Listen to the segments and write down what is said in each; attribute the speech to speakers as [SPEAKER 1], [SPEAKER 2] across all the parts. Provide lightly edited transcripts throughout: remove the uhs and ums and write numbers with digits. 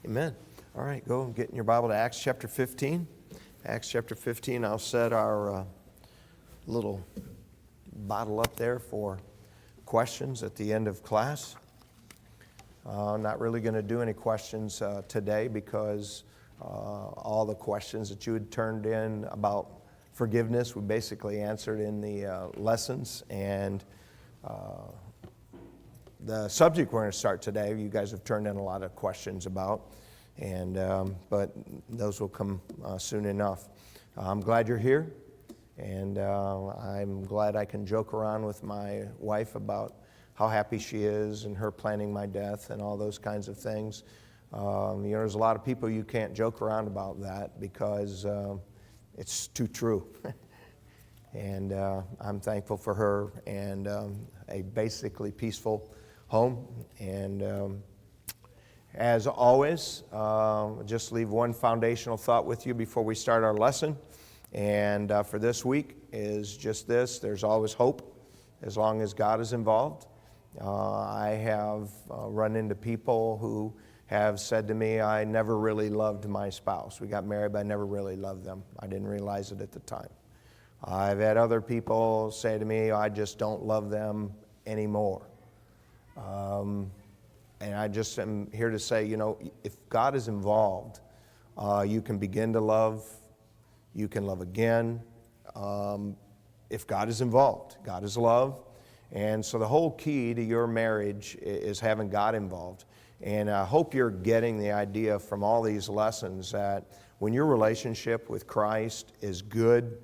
[SPEAKER 1] Amen. All right, go and get in your Bible to Acts chapter 15. Acts chapter 15, I'll set our little bottle up there for questions at the end of class. I'm not really going to do any questions today because all the questions that you had turned in about forgiveness we basically answered in the lessons. And the subject we're going to start today, you guys have turned in a lot of questions about, but those will come soon enough. I'm glad you're here, and I'm glad I can joke around with my wife about how happy she is and her planning my death and all those kinds of things. There's a lot of people you can't joke around about that because it's too true. And I'm thankful for her and a basically peaceful home. And as always, just leave one foundational thought with you before we start our lesson. And for this week is just this: there's always hope as long as God is involved. I have run into people who have said to me, I never really loved my spouse. We got married, but I never really loved them. I didn't realize it at the time. I've had other people say to me, I just don't love them anymore. And I just am here to say, if God is involved, you can begin to love, you can love again. If God is involved, God is love. And so the whole key to your marriage is having God involved. And I hope you're getting the idea from all these lessons that when your relationship with Christ is good,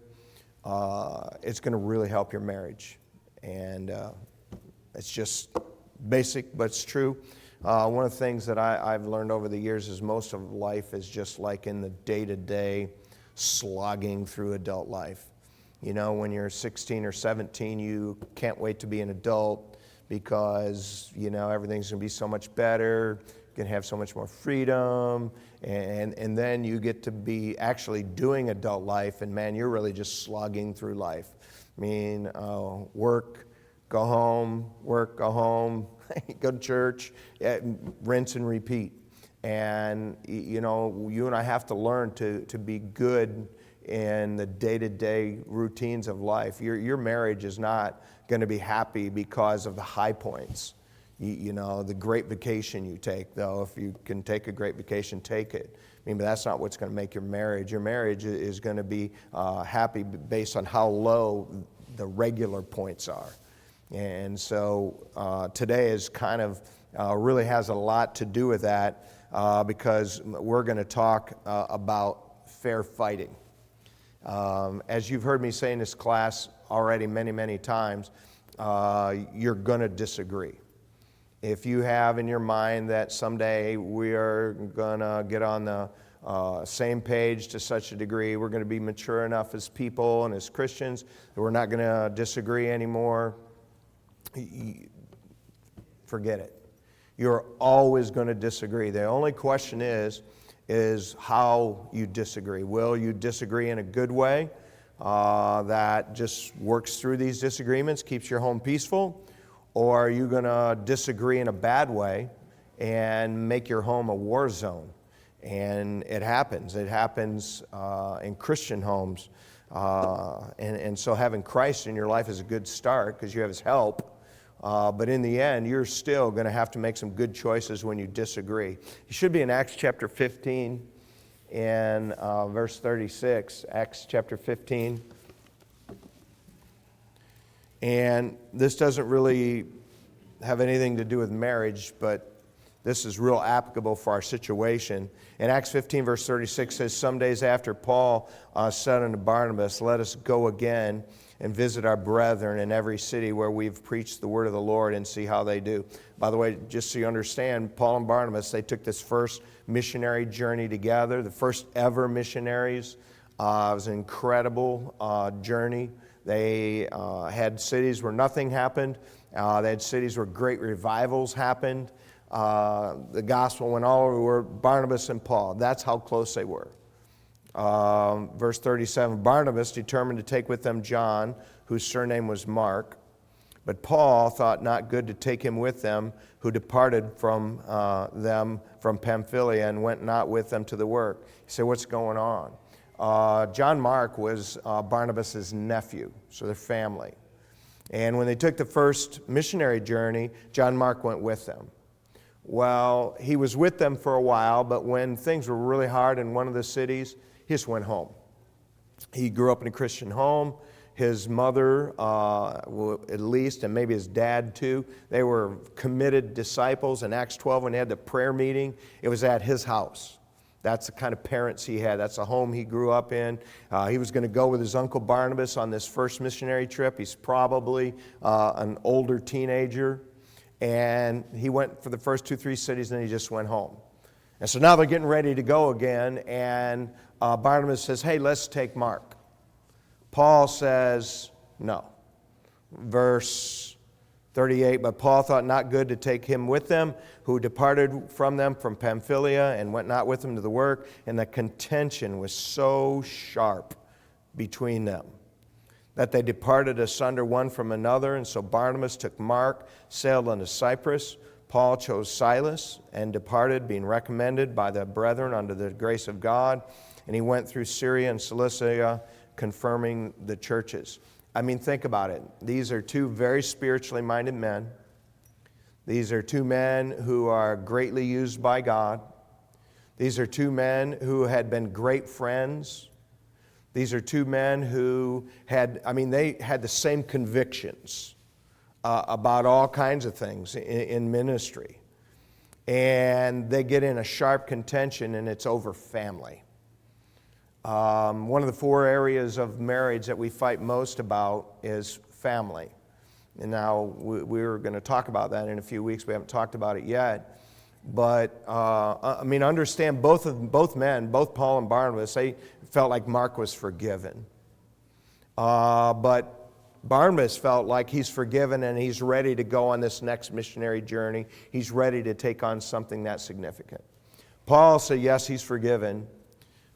[SPEAKER 1] it's going to really help your marriage. And it's just basic, but it's true. One of the things that I've learned over the years is most of life is just like in the day-to-day slogging through adult life. When you're 16 or 17, you can't wait to be an adult because, everything's going to be so much better. You can have so much more freedom. And then you get to be actually doing adult life, and man, you're really just slogging through life. Work, go home, work, go home, go to church, rinse and repeat. And, you and I have to learn to be good in the day-to-day routines of life. Your marriage is not going to be happy because of the high points. The great vacation you take, though, if you can take a great vacation, take it. But that's not what's going to make your marriage. Your marriage is going to be happy based on how low the regular points are. And so today is kind of really has a lot to do with that because we're going to talk about fair fighting. As you've heard me say in this class already many, many times, you're going to disagree. If you have in your mind that someday we are going to get on the same page to such a degree, we're going to be mature enough as people and as Christians that we're not going to disagree anymore, forget it. You're always going to disagree. The only question is how you disagree. Will you disagree in a good way that just works through these disagreements, keeps your home peaceful? Or are you going to disagree in a bad way and make your home a war zone? And it happens. It happens in Christian homes. And so having Christ in your life is a good start because you have His help. But in the end, you're still going to have to make some good choices when you disagree. You should be in Acts chapter 15 and verse 36. Acts chapter 15. And this doesn't really have anything to do with marriage, but this is real applicable for our situation. In Acts 15, verse 36 says, some days after Paul said unto Barnabas, let us go again and visit our brethren in every city where we've preached the word of the Lord and see how they do. By the way, just so you understand, Paul and Barnabas, they took this first missionary journey together, the first ever missionaries. It was an incredible journey. They had cities where nothing happened. They had cities where great revivals happened. The gospel went all over Barnabas and Paul. That's how close they were. Verse 37, Barnabas determined to take with them John, whose surname was Mark, But Paul thought not good to take him with them, who departed from them from Pamphylia and went not with them to the work. He said, what's going on? John Mark was Barnabas' nephew, so they're family. And when they took the first missionary journey, John Mark went with them. Well, he was with them for a while, but when things were really hard in one of the cities, he just went home. He grew up in a Christian home. His mother, at least, and maybe his dad too, they were committed disciples. In Acts 12, when they had the prayer meeting, it was at his house. That's the kind of parents he had. That's the home he grew up in. He was going to go with his uncle Barnabas on this first missionary trip. He's probably an older teenager. And he went for the first 2-3 cities, and then he just went home. And so now they're getting ready to go again, and Barnabas says, hey, let's take Mark. Paul says, no. Verse 38, but Paul thought not good to take him with them, who departed from them from Pamphylia and went not with them to the work, and the contention was so sharp between them that they departed asunder one from another. And so Barnabas took Mark, sailed unto Cyprus. Paul chose Silas and departed, being recommended by the brethren unto the grace of God. And he went through Syria and Cilicia, confirming the churches. I mean, think about it. These are two very spiritually minded men. These are two men who are greatly used by God. These are two men who had been great friends. These are two men who they had the same convictions about all kinds of things in ministry. And they get in a sharp contention, and it's over family. One of the 4 areas of marriage that we fight most about is family. And now we're going to talk about that in a few weeks. We haven't talked about it yet. But, understand both men, both Paul and Barnabas, they felt like Mark was forgiven. But Barnabas felt like he's forgiven and he's ready to go on this next missionary journey. He's ready to take on something that significant. Paul said, yes, he's forgiven,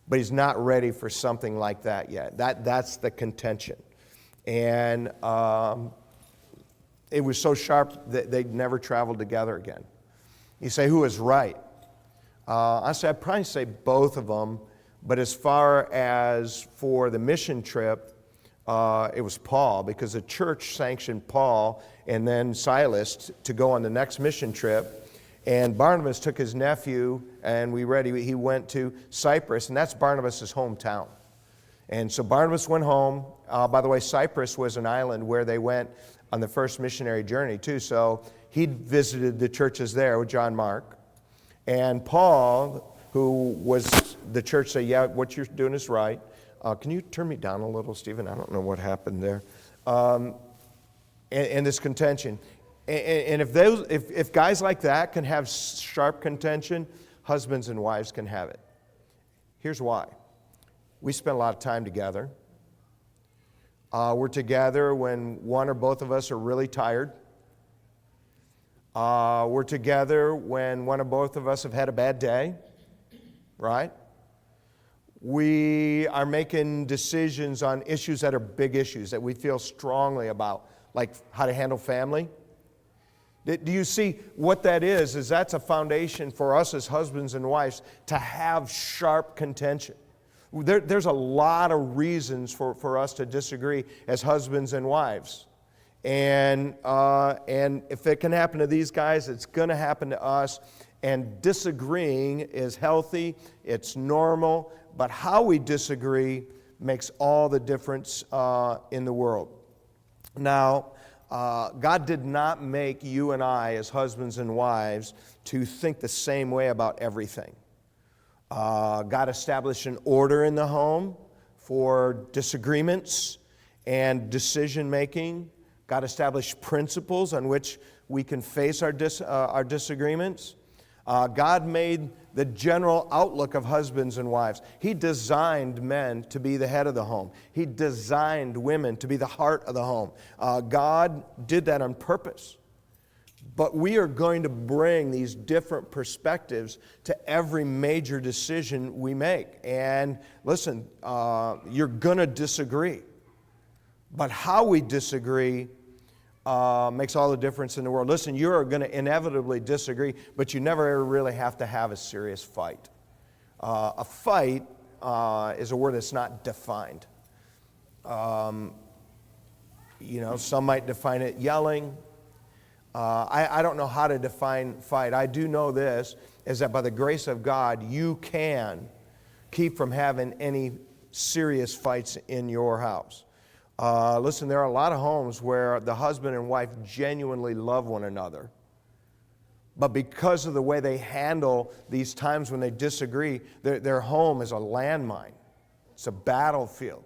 [SPEAKER 1] but he's not ready for something like that yet. That's the contention. And it was so sharp that they never traveled together again. You say, who is right? I'd probably say both of them, but as far as for the mission trip, it was Paul, because the church sanctioned Paul and then Silas to go on the next mission trip. And Barnabas took his nephew, and he went to Cyprus, and that's Barnabas' hometown. And so Barnabas went home. By the way, Cyprus was an island where they went on the first missionary journey too. So he visited the churches there with John Mark. And Paul, who was the church, said, yeah, what you're doing is right. Can you turn me down a little, Stephen? I don't know what happened there. And this contention. And if guys like that can have sharp contention, husbands and wives can have it. Here's why. We spend a lot of time together. We're together when one or both of us are really tired. We're together when one or both of us have had a bad day, right? We are making decisions on issues that are big issues that we feel strongly about, like how to handle family. Do you see what that is? That's a foundation for us as husbands and wives to have sharp contention. There's a lot of reasons for us to disagree as husbands and wives. And if it can happen to these guys, it's going to happen to us. And disagreeing is healthy, it's normal, but how we disagree makes all the difference in the world. Now, God did not make you and I as husbands and wives to think the same way about everything. God established an order in the home for disagreements and decision making. God established principles on which we can face our disagreements. God made the general outlook of husbands and wives. He designed men to be the head of the home. He designed women to be the heart of the home. God did that on purpose. But we are going to bring these different perspectives to every major decision we make. And listen, you're going to disagree. But how we disagree makes all the difference in the world. Listen, you're going to inevitably disagree, but you never ever really have to have a serious fight. A fight is a word that's not defined. Some might define it yelling. I don't know how to define fight. I do know this, is that by the grace of God, you can keep from having any serious fights in your house. Listen, there are a lot of homes where the husband and wife genuinely love one another. But because of the way they handle these times when they disagree, their home is a landmine. It's a battlefield.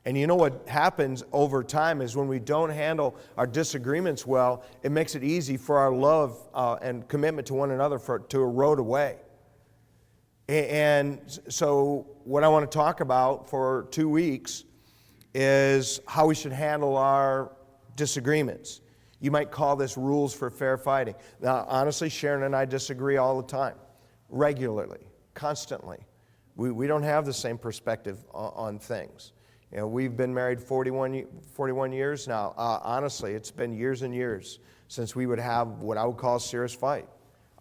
[SPEAKER 1] And you know what happens over time is when we don't handle our disagreements well, it makes it easy for our love and commitment to one another to erode away. And so what I want to talk about for 2 weeks is how we should handle our disagreements. You might call this rules for fair fighting. Now, honestly, Sharon and I disagree all the time, regularly, constantly. We don't have the same perspective on things. We've been married 41 years now. Honestly, it's been years and years since we would have what I would call a serious fight.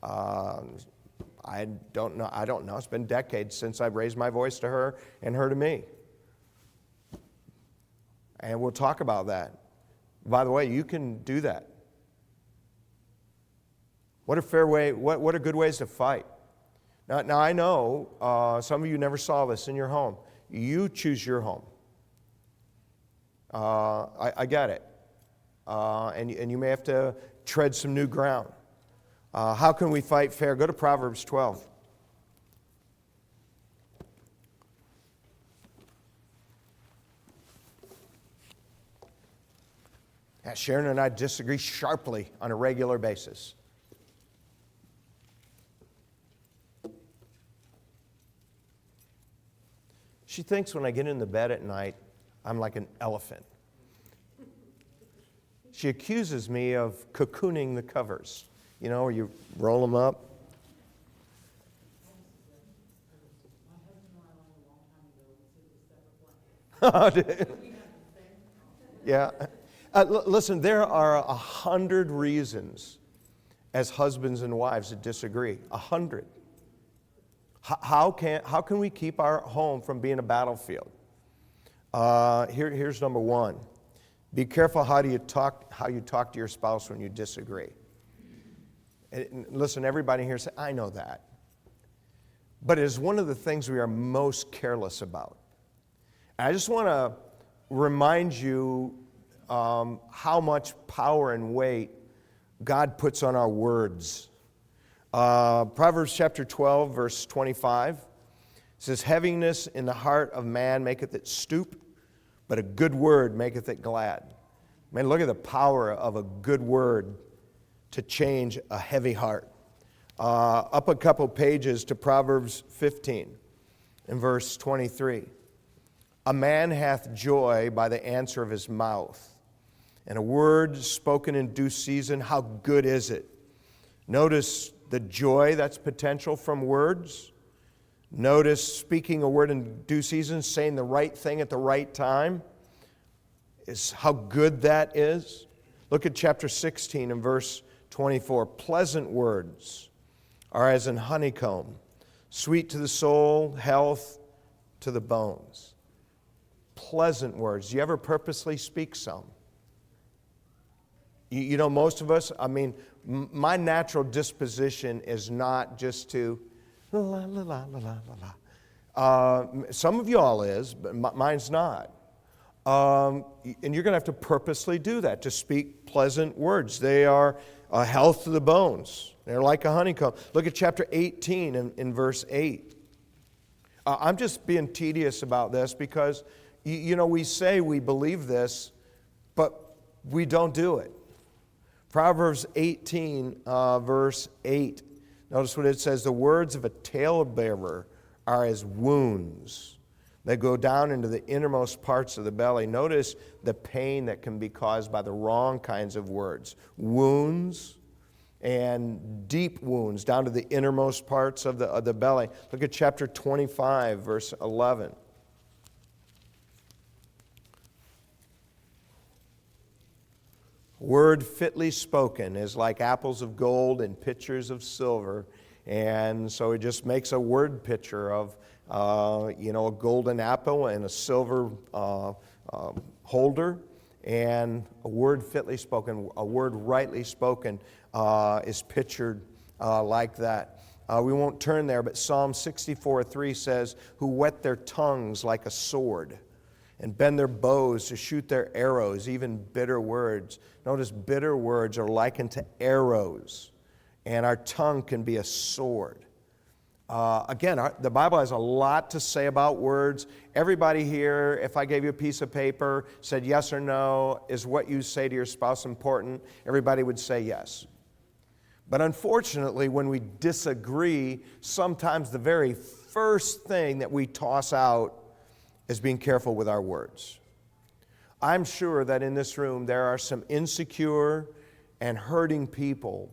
[SPEAKER 1] I don't know. It's been decades since I've raised my voice to her and her to me. And we'll talk about that. By the way, you can do that. What are good ways to fight? Now I know some of you never saw this in your home. You choose your home. I get it. And you may have to tread some new ground. How can we fight fair? Go to Proverbs 12. Sharon and I disagree sharply on a regular basis. She thinks when I get in the bed at night, I'm like an elephant. She accuses me of cocooning the covers. You know, where you roll them up. Yeah. Listen, there are 100 reasons as husbands and wives to disagree. 100. How can we keep our home from being a battlefield? Here's number one. Be careful how you talk to your spouse when you disagree. And listen, everybody here say, I know that. But it is one of the things we are most careless about. And I just want to remind you how much power and weight God puts on our words. Proverbs chapter 12, verse 25 says, heaviness in the heart of man maketh it stoop, but a good word maketh it glad. Man, look at the power of a good word to change a heavy heart. Up a couple pages to Proverbs 15 in verse 23. A man hath joy by the answer of his mouth, and a word spoken in due season, how good is it? Notice the joy that's potential from words. Notice speaking a word in due season, saying the right thing at the right time, is how good that is. Look at chapter 16 and verse 24. Pleasant words are as an honeycomb, sweet to the soul, health to the bones. Pleasant words. Do you ever purposely speak some? You know, most of us, my natural disposition is not just to la la la la la la. Some of y'all is, but mine's not. And you're going to have to purposely do that, to speak pleasant words. They are a health to the bones. They're like a honeycomb. Look at chapter 18 in verse 8. I'm just being tedious about this because, we say we believe this, but we don't do it. Proverbs 18, verse 8. Notice what it says. The words of a talebearer are as wounds. They go down into the innermost parts of the belly. Notice the pain that can be caused by the wrong kinds of words. Wounds and deep wounds down to the innermost parts of the belly. Look at chapter 25, verse 11. Word fitly spoken is like apples of gold and pitchers of silver. And so it just makes a word picture of, a golden apple and a silver holder. And a word fitly spoken, a word rightly spoken is pictured like that. We won't turn there, but Psalm 64:3 says, who whet their tongues like a sword and bend their bows to shoot their arrows, even bitter words. Notice bitter words are likened to arrows, and our tongue can be a sword. The Bible has a lot to say about words. Everybody here, if I gave you a piece of paper, said yes or no, is what you say to your spouse important? Everybody would say yes. But unfortunately, when we disagree, sometimes the very first thing that we toss out is being careful with our words. I'm sure that in this room there are some insecure and hurting people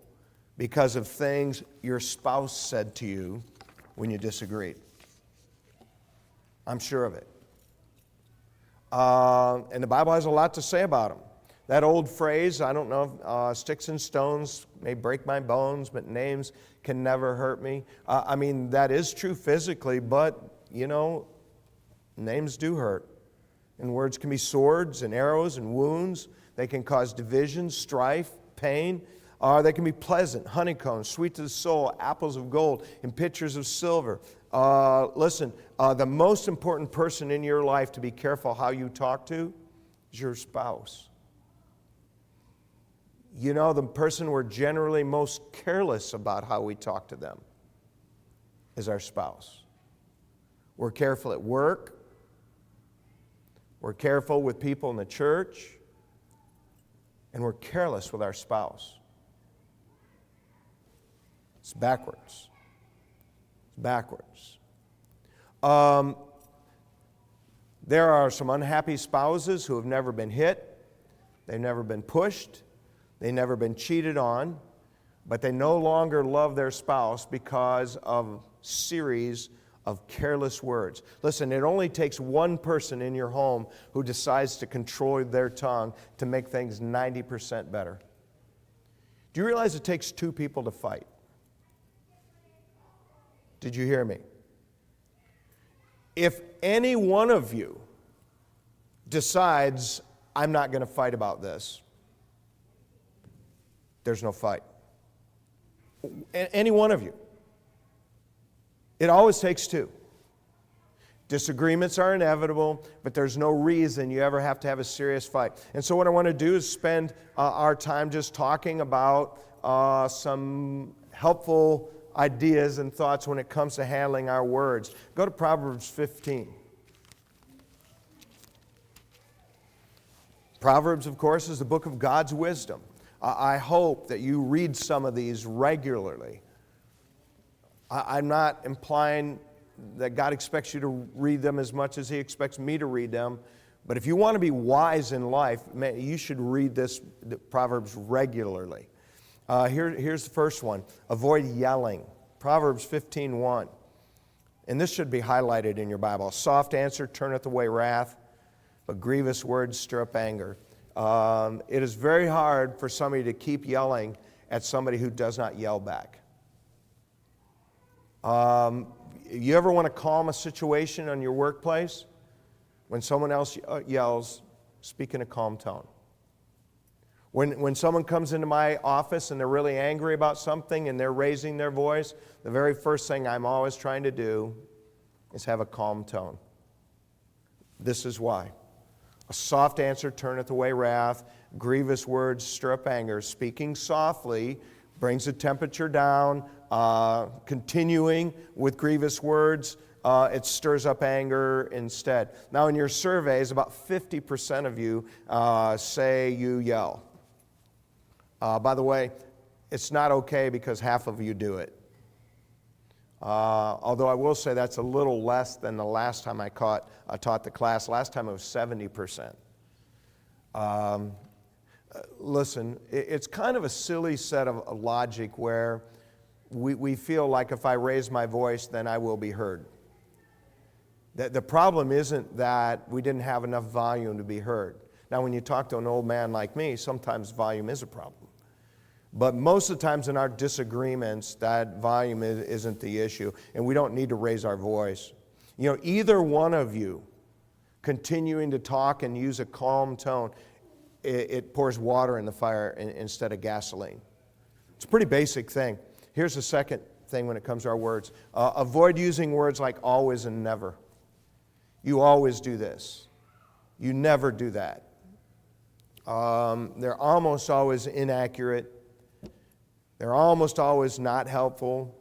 [SPEAKER 1] because of things your spouse said to you when you disagreed. I'm sure of it. And the Bible has a lot to say about them. That old phrase, I don't know, sticks and stones may break my bones, but names can never hurt me. That is true physically, but, names do hurt. And words can be swords and arrows and wounds. They can cause division, strife, pain. They can be pleasant, honeycomb, sweet to the soul, apples of gold, and pitchers of silver. The most important person in your life to be careful how you talk to is your spouse. The person we're generally most careless about how we talk to them is our spouse. We're careful at work. We're careful with people in the church. And we're careless with our spouse. It's backwards. It's backwards. There are some unhappy spouses who have never been hit. They've never been pushed. They've never been cheated on. But they no longer love their spouse because of series of careless words. Listen, it only takes one person in your home who decides to control their tongue to make things 90% better. Do you realize it takes two people to fight? Did you hear me? If any one of you decides, I'm not going to fight about this, there's no fight. Any one of you. It always takes two. Disagreements are inevitable, but there's no reason you ever have to have a serious fight. And so what I want to do is spend our time just talking about some helpful ideas and thoughts when it comes to handling our words. Go to Proverbs 15. Proverbs, of course, is the book of God's wisdom. I hope that you read some of these regularly. I'm not implying that God expects you to read them as much as He expects me to read them. But if you want to be wise in life, you should read the Proverbs regularly. Here's the first one. Avoid yelling. Proverbs 15:1. And this should be highlighted in your Bible. A soft answer turneth away wrath, but grievous words stir up anger. It is very hard for somebody to keep yelling at somebody who does not yell back. You ever want to calm a situation on your workplace? When someone else yells, speak in a calm tone. When someone comes into my office and they're really angry about something and they're raising their voice, the very first thing I'm always trying to do is have a calm tone. This is why. A soft answer turneth away wrath. Grievous words stir up anger. Speaking softly brings the temperature down. Continuing with grievous words, it stirs up anger instead. Now, in your surveys, about 50% of you say you yell. By the way, it's not okay because half of you do it. Although I will say that's a little less than the last time I taught the class. Last time it was 70%. Listen, it's kind of a silly set of logic where we feel like if I raise my voice, then I will be heard. The problem isn't that we didn't have enough volume to be heard. Now, when you talk to an old man like me, sometimes volume is a problem. But most of the times in our disagreements, that volume isn't the issue, and we don't need to raise our voice. You know, either one of you continuing to talk and use a calm tone, it pours water in the fire instead of gasoline. It's a pretty basic thing. Here's the second thing when it comes to our words. Avoid using words like always and never. You always do this. You never do that. They're almost always inaccurate. They're almost always not helpful.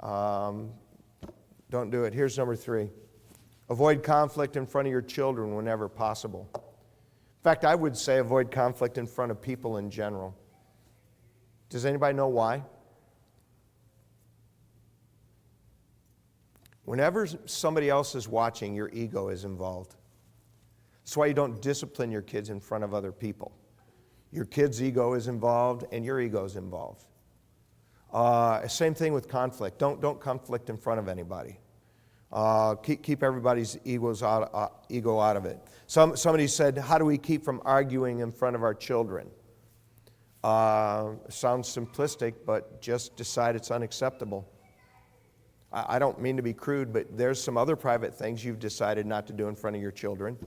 [SPEAKER 1] Don't do it. Here's number 3. Avoid conflict in front of your children whenever possible. In fact, I would say avoid conflict in front of people in general. Does anybody know why? Whenever somebody else is watching, your ego is involved. That's why you don't discipline your kids in front of other people. Your kid's ego is involved and your ego is involved. Same thing with conflict. Don't conflict in front of anybody. Keep everybody's ego out of it. Somebody said, how do we keep from arguing in front of our children? Sounds simplistic, but just decide it's unacceptable. I don't mean to be crude, but there's some other private things you've decided not to do in front of your children.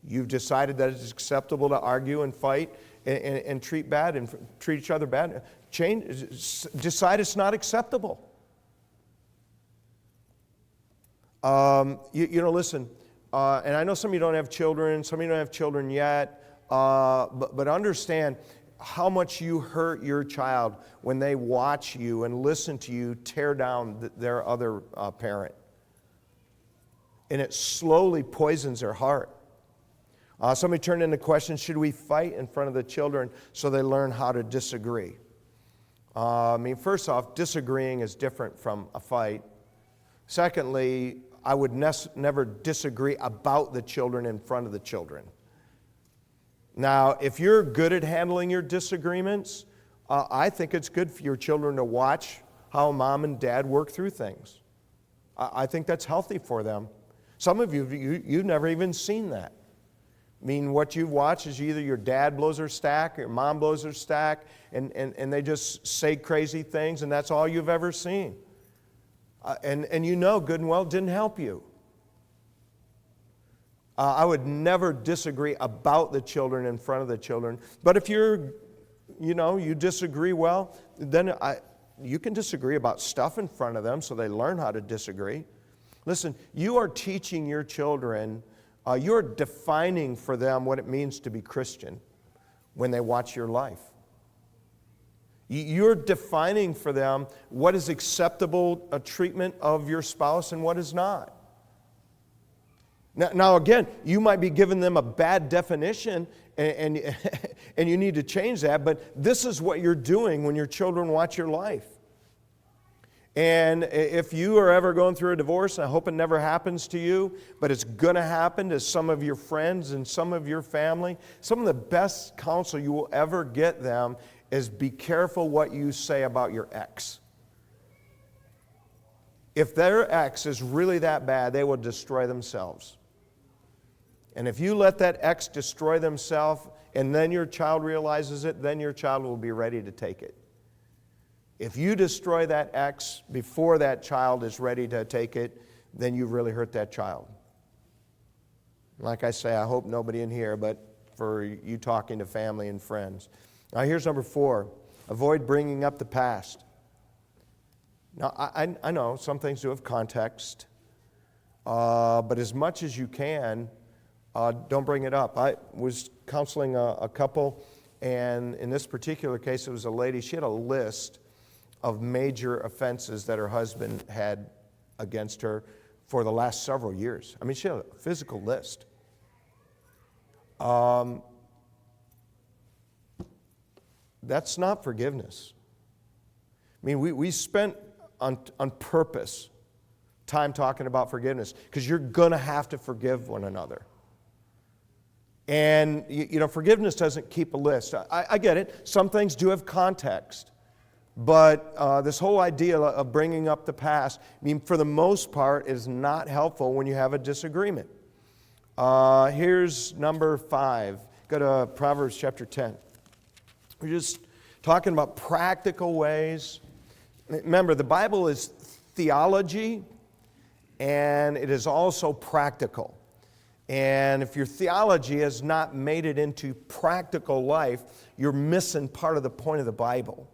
[SPEAKER 1] You've decided that it's acceptable to argue and fight and treat each other bad. Decide it's not acceptable. Listen, and I know some of you don't have children, some of you don't have children yet, but understand how much you hurt your child when they watch you and listen to you tear down their other parent. And it slowly poisons their heart. Somebody turned in the question, should we fight in front of the children so they learn how to disagree? First off, disagreeing is different from a fight. Secondly, I would never disagree about the children in front of the children. Now, if you're good at handling your disagreements, I think it's good for your children to watch how mom and dad work through things. I think that's healthy for them. Some of you've never even seen that. What you've watched is either your dad blows her stack or your mom blows her stack, and they just say crazy things, and that's all you've ever seen. And you know good and well it didn't help you. I would never disagree about the children in front of the children. But if you disagree, well, then you can disagree about stuff in front of them so they learn how to disagree. Listen, you are teaching your children, you're defining for them what it means to be Christian when they watch your life. You're defining for them what is acceptable treatment of your spouse and what is not. Now again, you might be giving them a bad definition and you need to change that, but this is what you're doing when your children watch your life. And if you are ever going through a divorce, I hope it never happens to you, but it's going to happen to some of your friends and some of your family. Some of the best counsel you will ever get them is be careful what you say about your ex. If their ex is really that bad, they will destroy themselves. And if you let that ex destroy themselves and then your child realizes it, then your child will be ready to take it. If you destroy that ex before that child is ready to take it, then you've really hurt that child. Like I say, I hope nobody in here, but for you talking to family and friends. Now here's number 4. Avoid bringing up the past. Now I know some things do have context, but as much as you can, don't bring it up. I was counseling a couple, and in this particular case, it was a lady. She had a list of major offenses that her husband had against her for the last several years. She had a physical list. That's not forgiveness. We spent on purpose time talking about forgiveness because you're going to have to forgive one another. And, forgiveness doesn't keep a list. I get it. Some things do have context. But this whole idea of bringing up the past, I mean, for the most part, is not helpful when you have a disagreement. Here's number 5. Go to Proverbs chapter 10. We're just talking about practical ways. Remember, the Bible is theology, and it is also practical. And if your theology has not made it into practical life, you're missing part of the point of the Bible.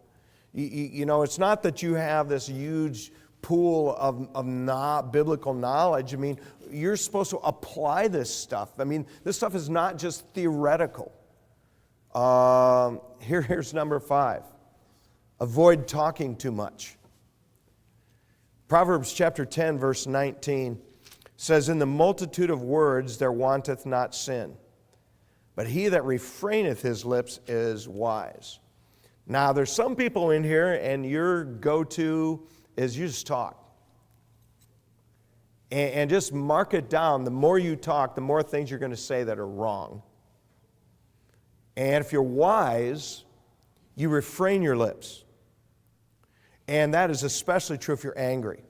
[SPEAKER 1] You know, it's not that you have this huge pool of biblical knowledge. I mean, you're supposed to apply this stuff. I mean, this stuff is not just theoretical. Here's number 5. Avoid talking too much. Proverbs chapter 10, verse 19 says, "In the multitude of words there wanteth not sin, but he that refraineth his lips is wise." Now, there's some people in here, and your go-to is you just talk. And just mark it down. The more you talk, the more things you're going to say that are wrong. And if you're wise, you refrain your lips. And that is especially true if you're angry.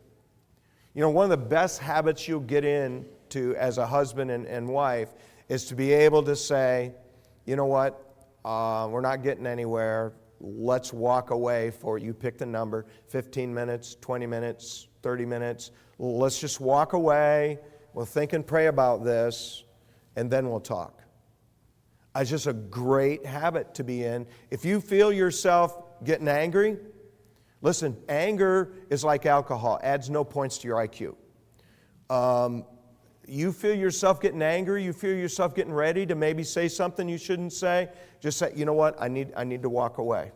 [SPEAKER 1] You know, one of the best habits you'll get into as a husband and wife is to be able to say, you know what, we're not getting anywhere. Let's walk away for, you pick the number, 15 minutes, 20 minutes, 30 minutes. Let's just walk away. We'll think and pray about this, and then we'll talk. It's just a great habit to be in. If you feel yourself getting angry, listen, anger is like alcohol, adds no points to your IQ. You feel yourself getting angry, you feel yourself getting ready to maybe say something you shouldn't say, just say, you know what, I need to walk away.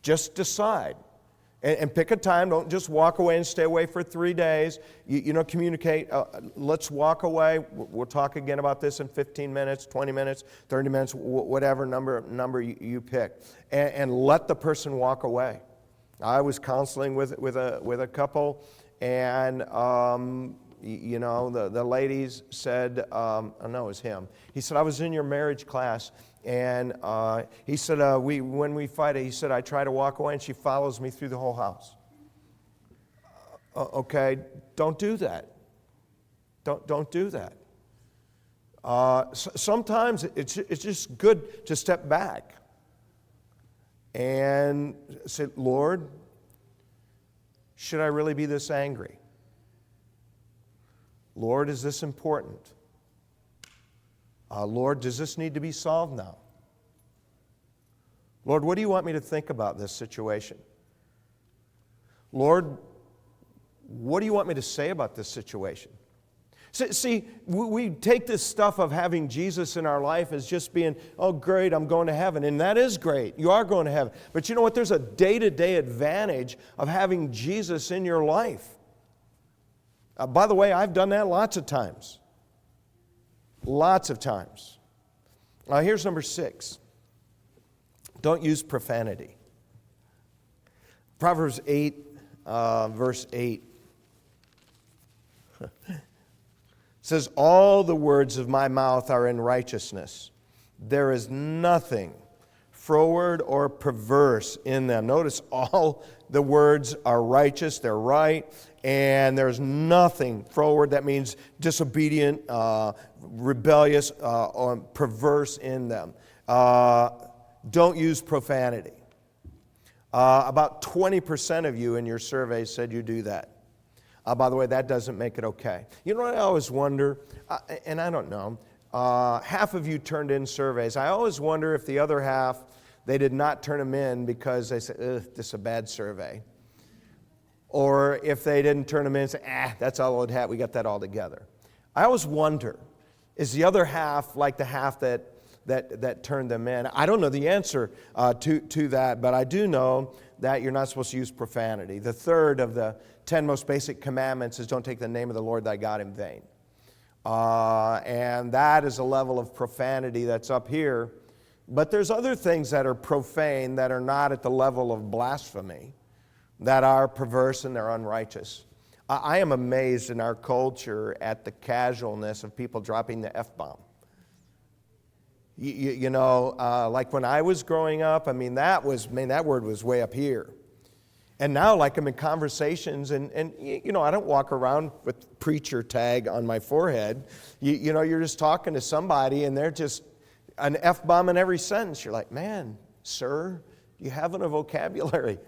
[SPEAKER 1] Just decide. And pick a time. Don't just walk away and stay away for 3 days. You know, communicate. Let's walk away. We'll talk again about this in 15 minutes, 20 minutes, 30 minutes, whatever number you pick. And let the person walk away. I was counseling with a couple, and you know, the ladies said, no, it was him. He said, I was in your marriage class, and he said, when we fight, he said, I try to walk away, and she follows me through the whole house. Okay, don't do that. Don't do that. Sometimes it's just good to step back and say, Lord, should I really be this angry? Lord, is this important? Lord, does this need to be solved now? Lord, what do you want me to think about this situation? Lord, what do you want me to say about this situation? See, we take this stuff of having Jesus in our life as just being, oh, great, I'm going to heaven. And that is great. You are going to heaven. But you know what? There's a day-to-day advantage of having Jesus in your life. By the way, I've done that lots of times. Lots of times. Here's number 6. Don't use profanity. Proverbs 8, verse 8 says, all the words of my mouth are in righteousness. There is nothing froward or perverse in them. Notice all the words are righteous, they're right, and there's nothing froward, that means disobedient, rebellious, or perverse in them. Don't use profanity. About 20% of you in your survey said you do that. By the way, that doesn't make it okay. You know what I always wonder, and I don't know, half of you turned in surveys. I always wonder if the other half, they did not turn them in because they said, this is a bad survey. Or if they didn't turn them in and say, that's all it had, we got that all together. I always wonder, is the other half like the half that turned them in? I don't know the answer to that, but I do know that you're not supposed to use profanity. The third of the 10 most basic commandments is don't take the name of the Lord thy God in vain. And that is a level of profanity that's up here. But there's other things that are profane that are not at the level of blasphemy, that are perverse and they're unrighteous. I am amazed in our culture at the casualness of people dropping the F-bomb. Like when I was growing up, that word was way up here. And now, like, I'm in conversations, and I don't walk around with preacher tag on my forehead. You're just talking to somebody, and they're just an F-bomb in every sentence. You're like, man, sir, you have a vocabulary.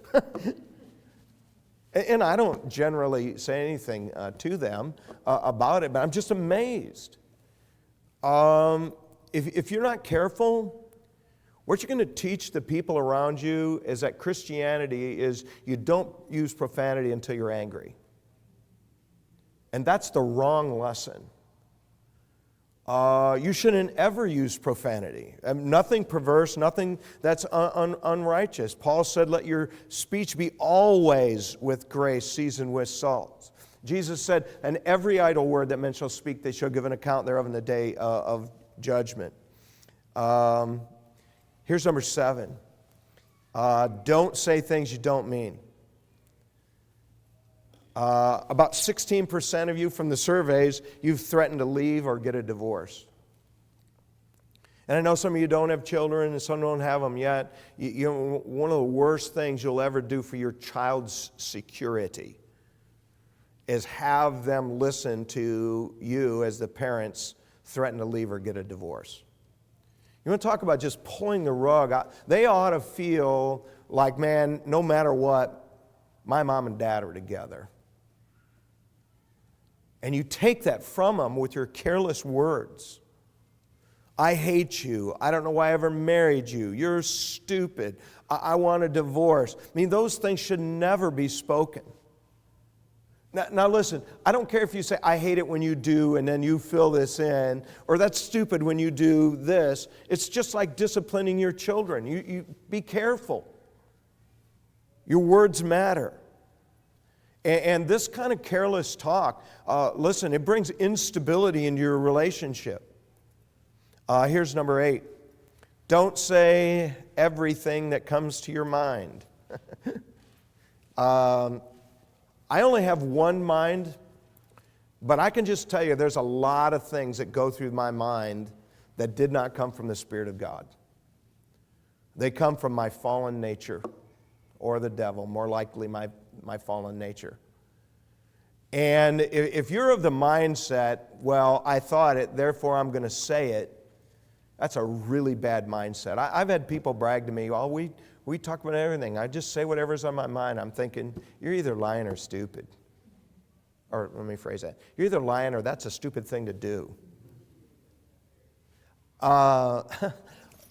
[SPEAKER 1] And I don't generally say anything to them about it, but I'm just amazed. If you're not careful, what you're going to teach the people around you is that Christianity is you don't use profanity until you're angry. And that's the wrong lesson. You shouldn't ever use profanity. Nothing perverse, nothing that's unrighteous. Paul said, let your speech be always with grace, seasoned with salt. Jesus said, and every idle word that men shall speak, they shall give an account thereof in the day of judgment. Here's number 7. Don't say things you don't mean. About 16% of you from the surveys, you've threatened to leave or get a divorce. And I know some of you don't have children and some don't have them yet. One of the worst things you'll ever do for your child's security is have them listen to you as the parents threaten to leave or get a divorce. You want to talk about just pulling the rug out? They ought to feel like, man, no matter what, my mom and dad are together. And you take that from them with your careless words. I hate you. I don't know why I ever married you. You're stupid. I want a divorce. Those things should never be spoken. Now listen, I don't care if you say, I hate it when you do, and then you fill this in, or that's stupid when you do this. It's just like disciplining your children. You be careful. Your words matter. And this kind of careless talk, listen, it brings instability into your relationship. Here's number 8. Don't say everything that comes to your mind. I only have one mind, but I can just tell you there's a lot of things that go through my mind that did not come from the Spirit of God. They come from my fallen nature or the devil, more likely my fallen nature. And if you're of the mindset, well, I thought it, therefore I'm going to say it, that's a really bad mindset. I've had people brag to me, oh, we talk about everything. I just say whatever's on my mind. I'm thinking, you're either lying or stupid. Or let me phrase that. You're either lying or that's a stupid thing to do.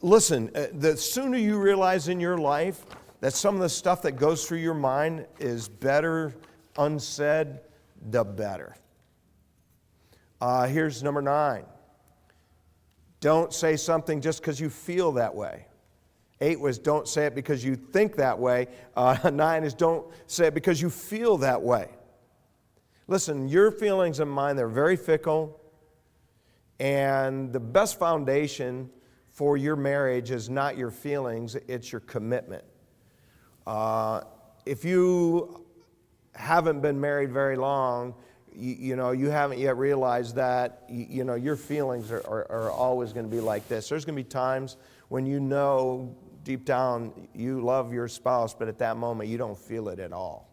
[SPEAKER 1] Listen, the sooner you realize in your life that some of the stuff that goes through your mind is better unsaid, the better. Here's number 9. Don't say something just because you feel that way. 8 was don't say it because you think that way. 9 is don't say it because you feel that way. Listen, your feelings and mine, they're very fickle. And the best foundation for your marriage is not your feelings, it's your commitment. If you haven't been married very long, you haven't yet realized that, your feelings are always going to be like this. There's going to be times when deep down you love your spouse, but at that moment you don't feel it at all.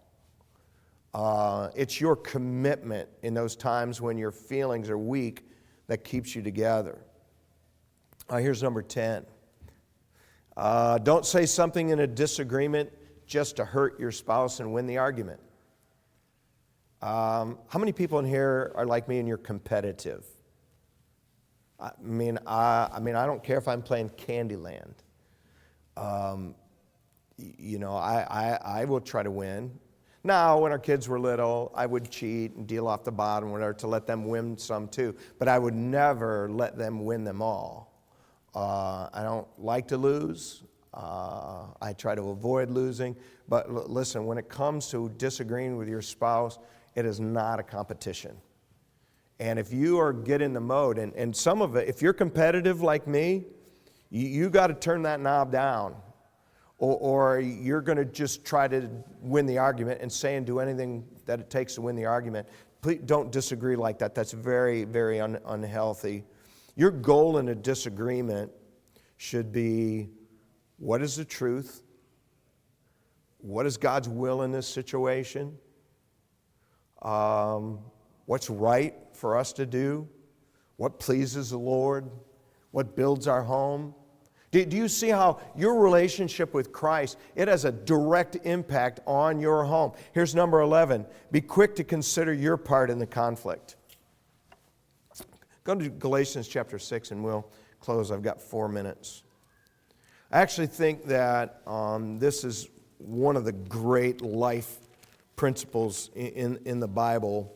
[SPEAKER 1] It's your commitment in those times when your feelings are weak that keeps you together. Here's number 10. Don't say something in a disagreement just to hurt your spouse and win the argument. How many people in here are like me and you're competitive? I don't care if I'm playing Candyland. I will try to win. Now, when our kids were little, I would cheat and deal off the bottom, whatever, to let them win some too. But I would never let them win them all. I don't like to lose. I try to avoid losing. But listen, when it comes to disagreeing with your spouse, it is not a competition. And if you are getting the mode, and some of it, if you're competitive like me, you got to turn that knob down. Or you're going to just try to win the argument and say and do anything that it takes to win the argument. Please don't disagree like that. That's very, very unhealthy. Your goal in a disagreement should be, what is the truth? What is God's will in this situation? What's right for us to do? What pleases the Lord? What builds our home? Do you see how your relationship with Christ, it has a direct impact on your home? Here's number 11. Be quick to consider your part in the conflict. Go to Galatians chapter 6 and we'll close. I've got 4 minutes. I actually think that this is one of the great life principles in the Bible.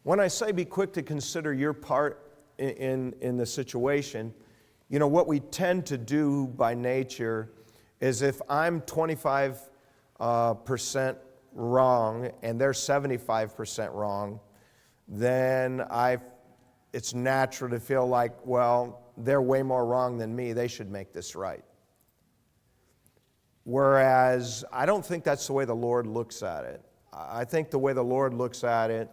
[SPEAKER 1] When I say be quick to consider your part in the situation, you know, what we tend to do by nature is if I'm 25% wrong and they're 75% wrong, then it's natural to feel like, well, they're way more wrong than me. They should make this right. Whereas I don't think that's the way the Lord looks at it. I think the way the Lord looks at it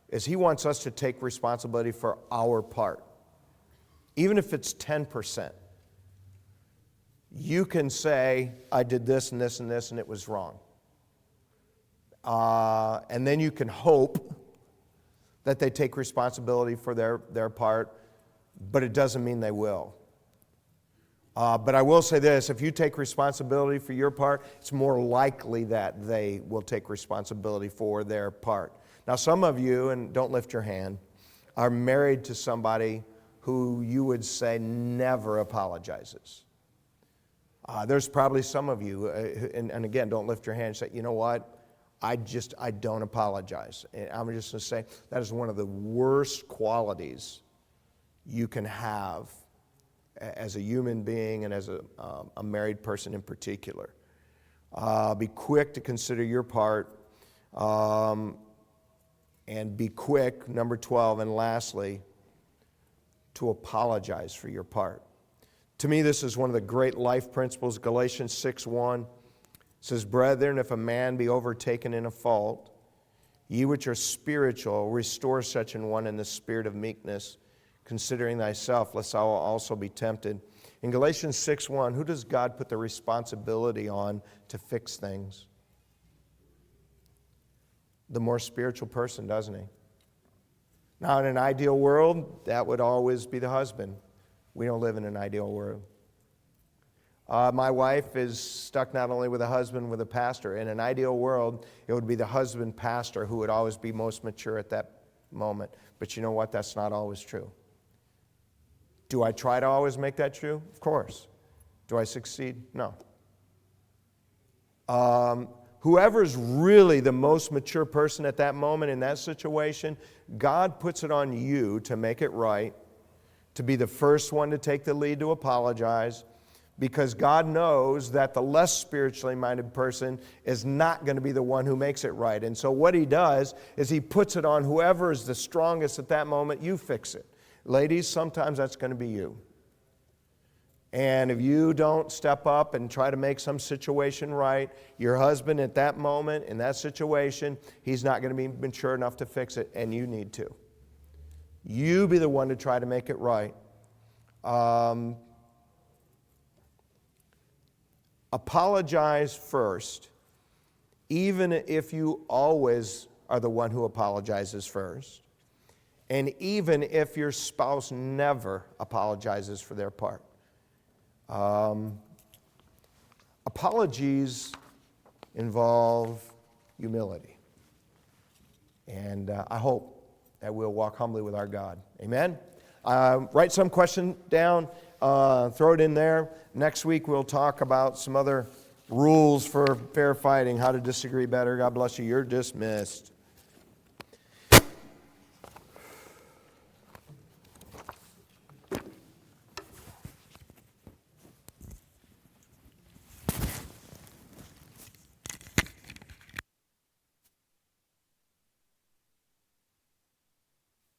[SPEAKER 1] is He wants us to take responsibility for our part. Even if it's 10%. You can say, I did this and this and this and it was wrong. And then you can hope that they take responsibility for their part, but it doesn't mean they will. But I will say this, if you take responsibility for your part, it's more likely that they will take responsibility for their part. Now some of you, and don't lift your hand, are married to somebody who you would say never apologizes. There's probably some of you, and again, don't lift your hand and say, you know what, I don't apologize. And I'm just going to say that is one of the worst qualities you can have as a human being and as a married person in particular. Be quick to consider your part, and be quick, number 12, and lastly, to apologize for your part. To me, this is one of the great life principles. Galatians 6:1 says, Brethren, if a man be overtaken in a fault, ye which are spiritual, restore such an one in the spirit of meekness, considering thyself, lest thou also be tempted. In Galatians 6:1, who does God put the responsibility on to fix things? The more spiritual person, doesn't he? Now, in an ideal world, that would always be the husband. We don't live in an ideal world. My wife is stuck not only with a husband, with a pastor. In an ideal world, it would be the husband pastor who would always be most mature at that moment. But you know what? That's not always true. Do I try to always make that true? Of course. Do I succeed? No. Whoever's really the most mature person at that moment in that situation, God puts it on you to make it right, to be the first one to take the lead to apologize, because God knows that the less spiritually minded person is not going to be the one who makes it right. And so what He does is He puts it on whoever is the strongest at that moment. You fix it. Ladies, sometimes that's going to be you. And if you don't step up and try to make some situation right, your husband at that moment, in that situation, he's not going to be mature enough to fix it, and you need to. You be the one to try to make it right. Apologize first, even if you always are the one who apologizes first, and even if your spouse never apologizes for their part. Apologies involve humility. And I hope that we'll walk humbly with our God. Amen? Write some question down. Throw it in there. Next week we'll talk about some other rules for fair fighting, how to disagree better. God bless you. You're dismissed.